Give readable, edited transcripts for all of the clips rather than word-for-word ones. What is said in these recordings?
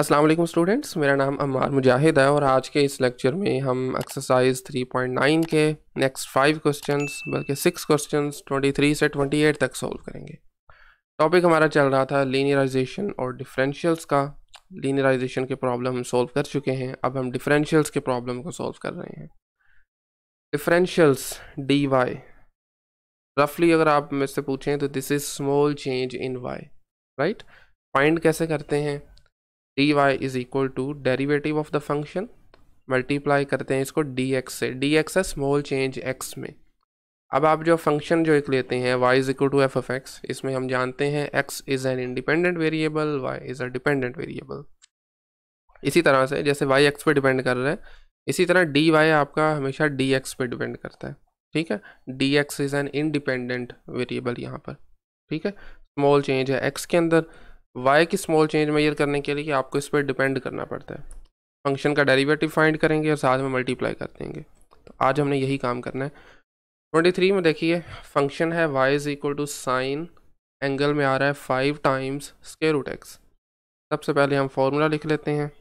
अस्सलाम वालेकुम स्टूडेंट्स, मेरा नाम अम्मार मुजाहिद है और आज के इस लेक्चर में हम एक्सरसाइज 3.9 के नेक्स्ट 5 क्वेश्चंस बल्कि 6 क्वेश्चंस 23 से 28 तक सॉल्व करेंगे। टॉपिक हमारा चल रहा था लीनियराइजेशन और डिफरेंशियल्स का। लीनियराइजेशन के प्रॉब्लम हम सॉल्व कर चुके हैं, अब हम डिफरेंशियल्स के प्रॉब्लम को सॉल्व कर रहे हैं। डिफरेंशियल्स डी वाई, रफली अगर आप मुझसे पूछें तो this is small change in y, right. Find कैसे करते हैं? D Y is equal to derivative of the function, multiply करते हैं इसको डी एक्स से। डी एक्स है स्मॉल चेंज एक्स में। अब आप जो फंक्शन जो एक लेते हैं y is equal to f of x, इसमें हम जानते हैं x is an independent variable, y is a dependent variable. इसी तरह से जैसे y x पे डिपेंड कर रहा है, इसी तरह डी वाई आपका हमेशा डी एक्स पे डिपेंड करता है, ठीक है। D x is an independent variable यहाँ पर, ठीक है। स्मॉल चेंज है x के अंदर। y की स्मॉल चेंज मेजर करने के लिए आपको इस पर डिपेंड करना पड़ता है। फंक्शन का डेरिवेटिव फाइंड करेंगे और साथ में मल्टीप्लाई कर देंगे। तो आज हमने यही काम करना है। 23 में देखिए फंक्शन है y is equal to sine, angle में आ रहा है 5 टाइम्स स्क्वायर रूट एक्स। सबसे पहले हम फॉर्मूला लिख लेते हैं,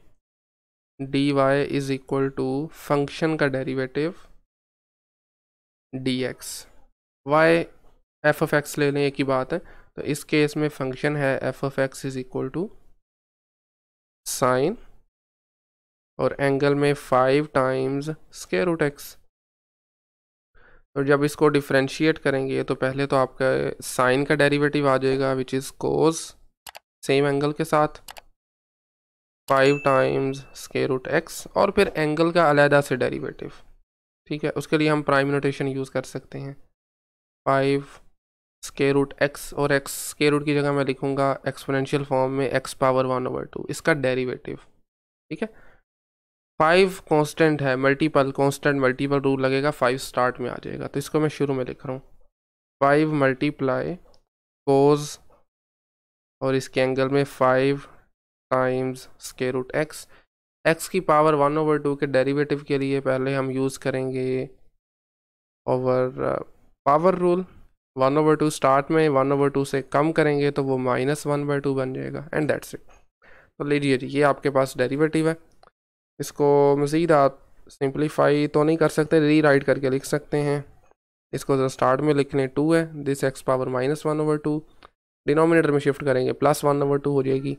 D Y is equal to function का derivative D X. Y F of X ले लें, एक ही बात है। तो इस केस में फंक्शन है f of x is equal to sine और एंगल में 5 टाइम्स स्क्वायर रूट एक्स। और जब इसको डिफ्रेंशिएट करेंगे तो पहले तो आपका साइन का डेरिवेटिव आ जाएगा which is cos, same angle के साथ 5 टाइम्स स्क्वायर रूट एक्स, और फिर एंगल का अलहदा से डेरिवेटिव, ठीक है। उसके लिए हम प्राइम नोटेशन यूज़ कर सकते हैं, 5 स्क्वायर रूट एक्स, और एक्स स्क्वायर रूट की जगह मैं लिखूँगा एक्सपोनेंशियल फॉर्म में x पावर 1/2 इसका डेरिवेटिव, ठीक है। 5 कांस्टेंट है, मल्टीपल कांस्टेंट मल्टीपल रूल लगेगा, 5 स्टार्ट में आ जाएगा। तो इसको मैं शुरू में लिख रहा हूँ 5 मल्टीप्लाई कोस और इसके एंगल में 5 times square root x. X की पावर 1/2 के डेरिवेटिव के लिए पहले हम यूज़ करेंगे ओवर पावर रूल। 1/2 स्टार्ट में, 1/2 से कम करेंगे तो वो -1/2 बन जाएगा, एंड दैट्स इट। तो लीजिए जी, ये आपके पास डेरिवेटिव है। इसको मज़ीद आप सिंप्लीफाई तो नहीं कर सकते, री राइट करके लिख सकते हैं। इसको जो स्टार्ट में लिख लें 2 है, दिस एक्स पावर -1/2, डिनोमिनेटर में शिफ्ट करेंगे +1/2 हो जाएगी,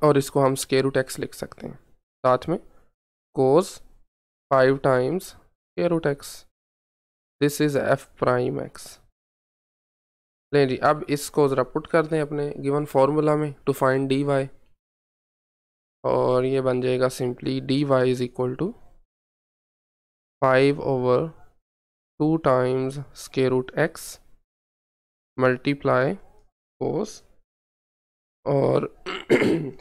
और इसको हम स्क्वायर रूट एक्स लिख सकते हैं। साथ में cos 5 times square root x, this is f prime x. लें जी, अब इसको ज़रा पुट कर दें अपने गिवन फार्मूला में टू फाइंड डी वाई, और ये बन जाएगा simply d Y is equal to 5/2 times square root x multiply cos, और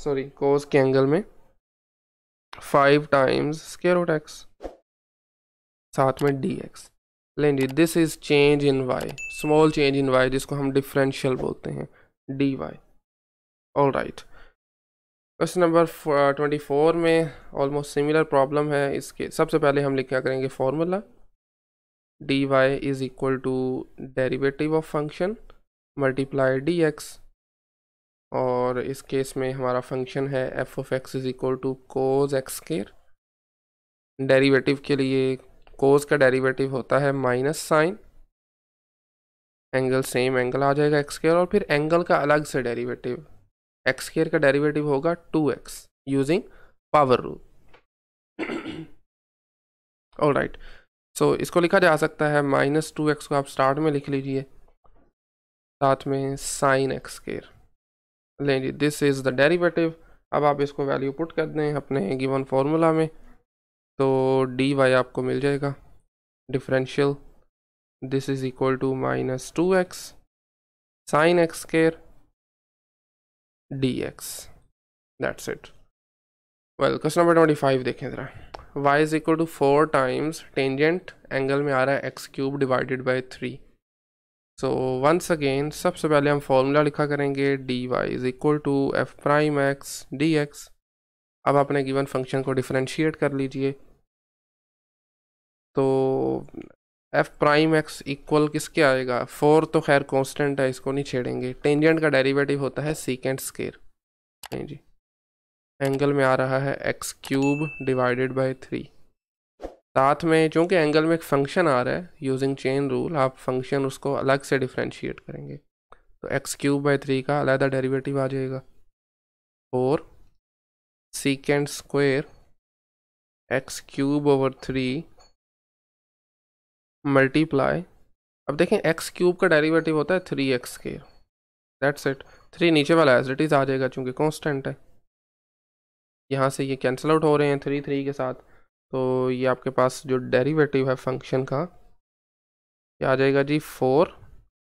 सॉरी कोस के एंगल में 5 टाइम्स स्क्वायर रूट एक्स, साथ में डी एक्स। लें जी, this is change in Y, small change in Y, जिसको हम डिफरेंशियल बोलते हैं, D Y. All right, question number 24 में ऑलमोस्ट सिमिलर प्रॉब्लम है। इसके सबसे पहले हम लिखा करेंगे formula, d Y is equal to derivative of function multiply d x, और इस केस में हमारा फंक्शन है f of x is equal to cos x square. Derivative के लिए कोस का डेरिवेटिव होता है minus sine, angle same angle आ जाएगा एक्स स्क्वायर, और फिर एंगल का अलग से डेरिवेटिव, एक्स स्क्वायर का डेरिवेटिव होगा 2x using power rule. All right, so इसको लिखा जा सकता है -2x को आप स्टार्ट में लिख लीजिए, साथ में साइन एक्स स्क्वायर। लें जी, दिस इज़ द डेरिवेटिव। अब आप इसको वैल्यू पुट कर दें अपने गिवन फार्मूला में, तो डी वाई आपको मिल जाएगा differential, this is equal to -2x sine x square dx, that's it। Well, question number 25 देखें ज़रा। y is equal to 4 times tangent, angle में आ रहा है x³ divided by 3। So once again सबसे पहले हम फॉर्मूला लिखा करेंगे d Y is equal to f prime x d x. अब अपने गिवन फंक्शन को डिफरेंशिएट कर लीजिए, तो एफ प्राइम एक्स इक्वल किसके आएगा, 4 तो खैर कांस्टेंट है, इसको नहीं छेड़ेंगे। टेंजेंट का डेरिवेटिव होता है सीकेंट स्क्वायर, जी। एंगल में आ रहा है एक्स क्यूब डिवाइडेड बाई 3। साथ में चूँकि एंगल में एक फंक्शन आ रहा है, यूजिंग चेन रूल आप फंक्शन उसको अलग से डिफ्रेंशिएट करेंगे, तो एक्स क्यूब बाई 3 का अलग डेरिवेटिव आ जाएगा। 4 सीकेंड square x cube over 3 multiply, अब देखें एक्स क्यूब का डेरिवेटिव होता है 3x स्क्वायर, दैट्स इट। 3 नीचे वाला एज इट इज़ आ जाएगा चूँकि कांस्टेंट है, यहाँ से ये कैंसिल आउट हो रहे हैं 3 के साथ, तो ये आपके पास जो डेरिवेटिव है फंक्शन का क्या आ जाएगा जी 4।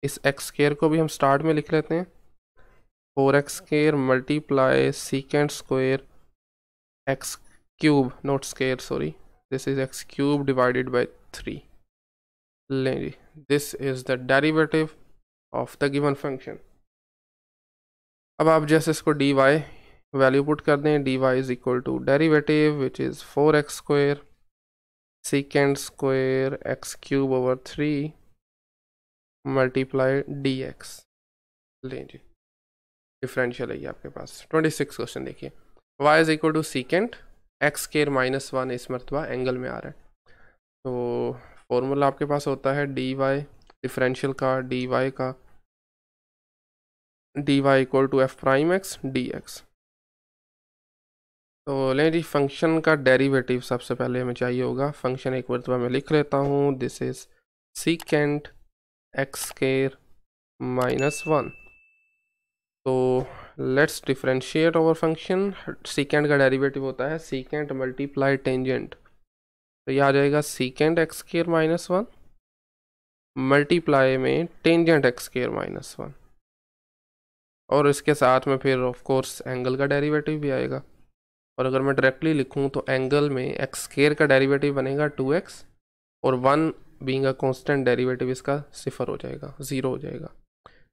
इस एक्स स्क्वायर को भी हम स्टार्ट में लिख लेते हैं, 4x square multiply secant square x cube, not square sorry, this is x cube divided by 3। लें जी, this is the derivative of the given function. अब आप जैसे इसको dy वैल्यू पुट कर दें, dy is equal to derivative which is 4x square secant square x cube over 3 multiply dx। लें जी, डिफरेंशियल है ये आपके पास। 26 क्वेश्चन देखिए, y is equal to secant x square minus 1 इस मरतबा एंगल में आ रहा है, तो फॉर्मूला आपके पास होता है dy डिफरेंशियल का, dy equal to f prime x dx। तो लें जी, फंक्शन का डेरिवेटिव सबसे पहले हमें चाहिए होगा। फंक्शन एक मरतबा मैं लिख लेता हूँ, this is सीकेंड x square minus 1। तो लेट्स डिफरेंशिएट ओवर फंक्शन। सीकेंड का डेरिवेटिव होता है सीकेंड मल्टीप्लाई टेंजेंट, तो यह आ जाएगा सीकेंड एक्स स्क्वायर माइनस 1 मल्टीप्लाई में टेंजेंट एक्स स्क्वायर माइनस 1, और इसके साथ में फिर ऑफ कोर्स एंगल का डेरिवेटिव भी आएगा। और अगर मैं डायरेक्टली लिखूं तो एंगल में एक्स स्क्वायर का डेरिवेटिव बनेगा 2x, और 1 बीइंग अ कांस्टेंट डेरिवेटिव इसका 0 हो जाएगा, 0 हो जाएगा,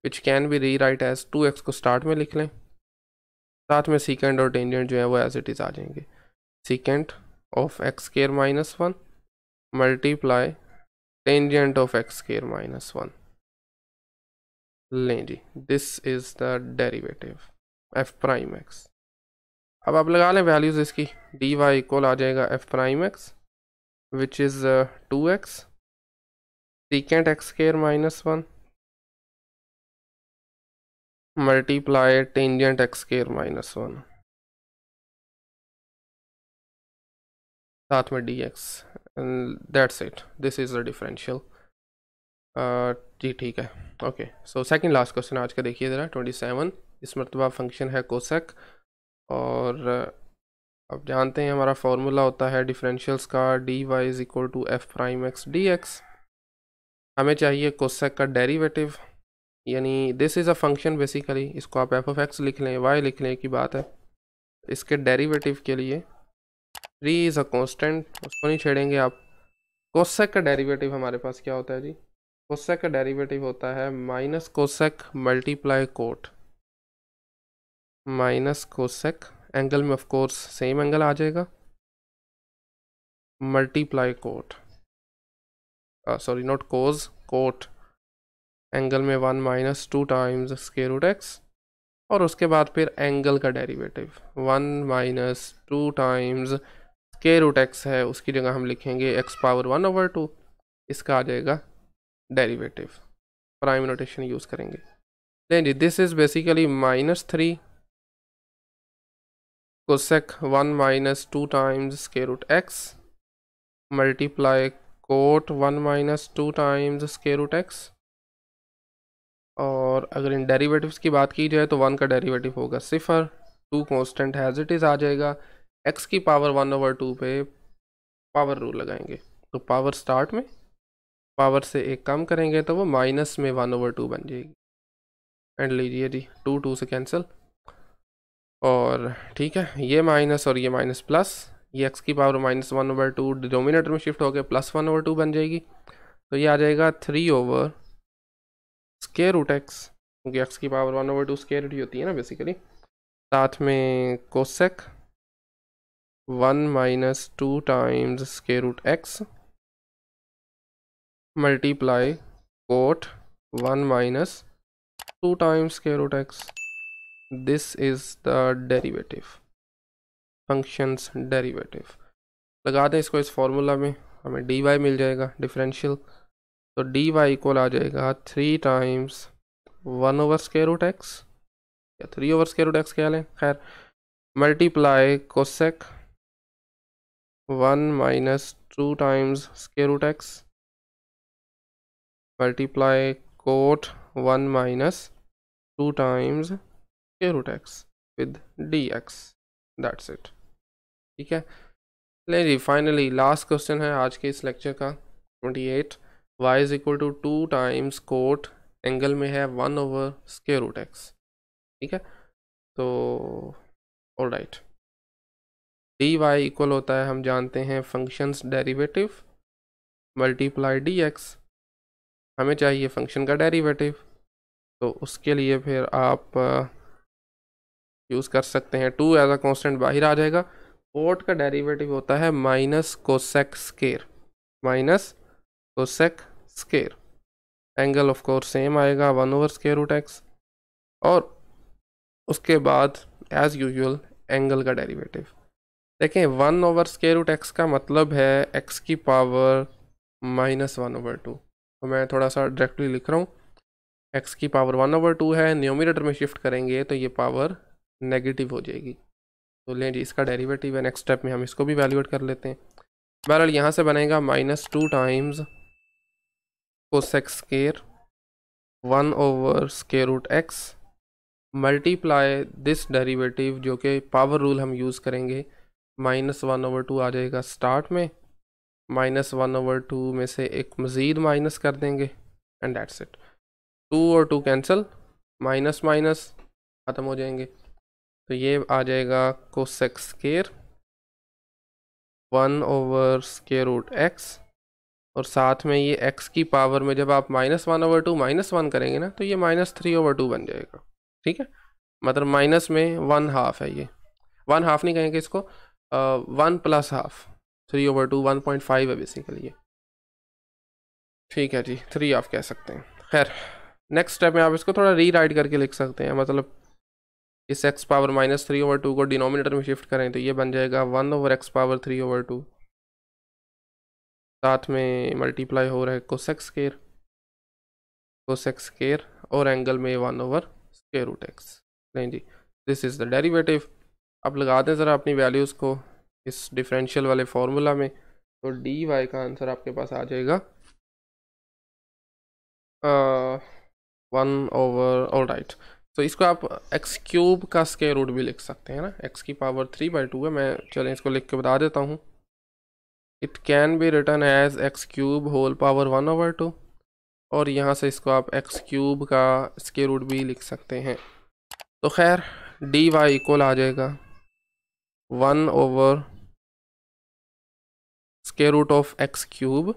विच कैन बी री राइट एज 2x को स्टार्ट में लिख लें, साथ में सीकेंड और टेंजेंट जो है वो एज इट इज़ आ जाएंगे। Secant of x square minus 1 multiply tangent of x square minus 1। लें जी, this is the derivative f prime x. अब आप लगा लें वैल्यूज़ इसकी, डी वाई इक्वल आ जाएगा f prime x which is 2x secant x square minus 1 multiply tangent x square minus 1, साथ में dx, that's it, this is the differential. जी ठीक है, okay. So second last question आज का देखिए ज़रा, 27। इस मरतबा फंक्शन है कोसेक, और अब जानते हैं हमारा फॉर्मूला होता है डिफरेंशियल्स का, d Y is equal to f prime x d x. हमें चाहिए कोसेक का डेरिवेटिव, यानी this is a function basically, इसको आप एफ ऑफ एक्स लिख लें, वाई लिख लें की बात है। इसके डेरिवेटिव के लिए 3 इज़ अ कांस्टेंट, उसको नहीं छेड़ेंगे आप। कोसेक का डेरिवेटिव हमारे पास क्या होता है जी, कोसेक का डेरिवेटिव होता है minus cosec multiply cot, minus cosec angle में ऑफ कोर्स सेम एंगल आ जाएगा, multiply cot, sorry not cos, cot angle में 1 minus 2 times square root x, और उसके बाद फिर एंगल का derivative 1 minus 2 times square root x है, उसकी जगह हम लिखेंगे एक्स पावर 1 ओवर 2, इसका आ जाएगा डेरिवेटिव, प्राइम नोटेशन यूज़ करेंगे। लें जी, this is basically minus 3 cosec 1 minus 2 times square root x multiply cot 1 minus 2 times square root x, और अगर इन डेरिवेटिव्स की बात की जाए तो 1 का डेरिवेटिव होगा 0, 2 कांस्टेंट हैज़ इट इज़ आ जाएगा, x की पावर 1 ओवर 2 पे पावर रूल लगाएंगे, तो पावर स्टार्ट में पावर से एक कम करेंगे तो वो माइनस में 1 ओवर 2 बन जाएगी, एंड लीजिए जी 2 2 से कैंसिल, और ठीक है ये माइनस और ये माइनस प्लस, ये x की पावर माइनस 1 ओवर 2 डिनोमिनेटर में शिफ्ट हो गया, प्लस 1 ओवर 2 बन जाएगी, तो ये आ जाएगा 3 ओवर स्क्वायर रूट एक्स, क्योंकि x की पावर 1 ओवर 2 स्क्वायर रूट ही होती है ना बेसिकली, साथ में cosec 1 minus 2 times square root x multiply cot 1 minus 2 times square root x, this is the derivative. Functions derivative. लगा दें इसको इस फॉर्मूला में, हमें डी वाई मिल जाएगा डिफरेंशियल। तो डी वाई इक्वल आ जाएगा 3 times 1 over square root x या 3 ओवर स्क्वायर रूट एक्स कह लें, खैर, multiply cosec 1 minus 2 times square root x multiply cot 1 minus 2 times square root x with d x, that's it. ठीक है, ले जी finally last question है आज के इस लेक्चर का 28। y is equal to 2 times cot angle में है 1 ओवर स्क्वायर रूट एक्स। ठीक है, तो all right, d y equal होता है, हम जानते हैं, functions derivative multiply d x. हमें चाहिए फंक्शन का डेरिवेटिव, तो उसके लिए फिर आप यूज़ कर सकते हैं 2 एज अ कांस्टेंट, बाहर आ जाएगा। कोट का डेरिवेटिव होता है minus cosec square, minus cosec square. Angle of course same आएगा 1 ओवर स्क्वायर रूट एक्स, और उसके बाद एज यूजुअल एंगल का डेरिवेटिव। देखें 1 ओवर स्क्वायर रूट एक्स का मतलब है एक्स की पावर माइनस 1 ओवर 2। तो मैं थोड़ा सा डायरेक्टली लिख रहा हूँ, एक्स की पावर 1 ओवर 2 है, न्यूमरेटर में शिफ्ट करेंगे तो ये पावर नेगेटिव हो जाएगी। तो लें जी, इसका डेरिवेटिव है, नेक्स्ट स्टेप में हम इसको भी वैल्यूएट कर लेते हैं। बहरहाल यहाँ से बनेगा minus 2 times cosec square 1 over square root x multiply this derivative, जो कि पावर रूल हम यूज़ करेंगे, माइनस 1 ओवर 2 आ जाएगा स्टार्ट में, माइनस 1 ओवर 2 में से एक मज़ीद माइनस कर देंगे एंड दैट्स इट। 2 और 2 कैंसिल, माइनस माइनस ख़त्म हो जाएंगे। तो ये आ जाएगा cosec square 1 over square root x, और साथ में ये एक्स की पावर में जब आप माइनस 1 ओवर 2 माइनस 1 करेंगे ना, तो ये माइनस 3 ओवर 2 बन जाएगा। ठीक है, मतलब माइनस में 1/2 है, ये 1/2 नहीं कहेंगे इसको, 1 प्लस हाफ, 3 ओवर 2 1.5 है बेसिकली ये। ठीक है जी, 3 आप कह सकते हैं। खैर, नेक्स्ट स्टेप में आप इसको थोड़ा रीराइट करके लिख सकते हैं, मतलब इस एक्स पावर माइनस 3 ओवर 2 को डिनोमिनेटर में शिफ्ट करें तो ये बन जाएगा 1 ओवर एक्स पावर 3 ओवर 2, साथ में मल्टीप्लाई हो रहा है कोसेक स्क्वायर, कोसेक स्क्वायर, और एंगल में 1 ओवर स्क्वायर रूट एक्स। नहीं जी, दिस इज़ द डेरिवेटिव। अब लगा दें ज़रा अपनी वैल्यूज़ को इस डिफरेंशियल वाले फार्मूला में, तो डी वाई का आंसर आपके पास आ जाएगा 1 ओवर, ऑल राइट। तो इसको आप एक्स क्यूब का स्क्वायर रूट भी लिख सकते हैं ना, एक्स की पावर 3/2 है। मैं चलें इसको लिख के बता देता हूँ, it can be written as x cube whole power 1 over 2, और यहाँ से इसको आप एक्स क्यूब का स्क्वायर रूट भी लिख सकते हैं। तो खैर, डी वाई इक्वल आ जाएगा 1 over square root of x cube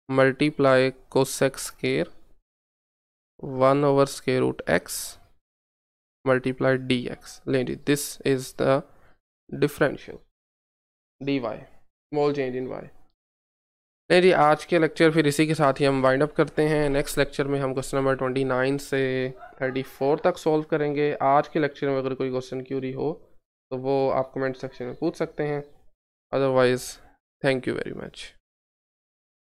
multiply cosec square 1 over square root x multiply d x. लें जी, this is the differential d y, small change in y. नहीं जी, आज के लेक्चर फिर इसी के साथ ही हम वाइंड अप करते हैं। नेक्स्ट लेक्चर में हम क्वेश्चन नंबर 29 से 34 तक सॉल्व करेंगे। आज के लेक्चर में अगर कोई क्वेश्चन क्यूरी हो तो वो आप कमेंट सेक्शन में पूछ सकते हैं, otherwise thank you very much.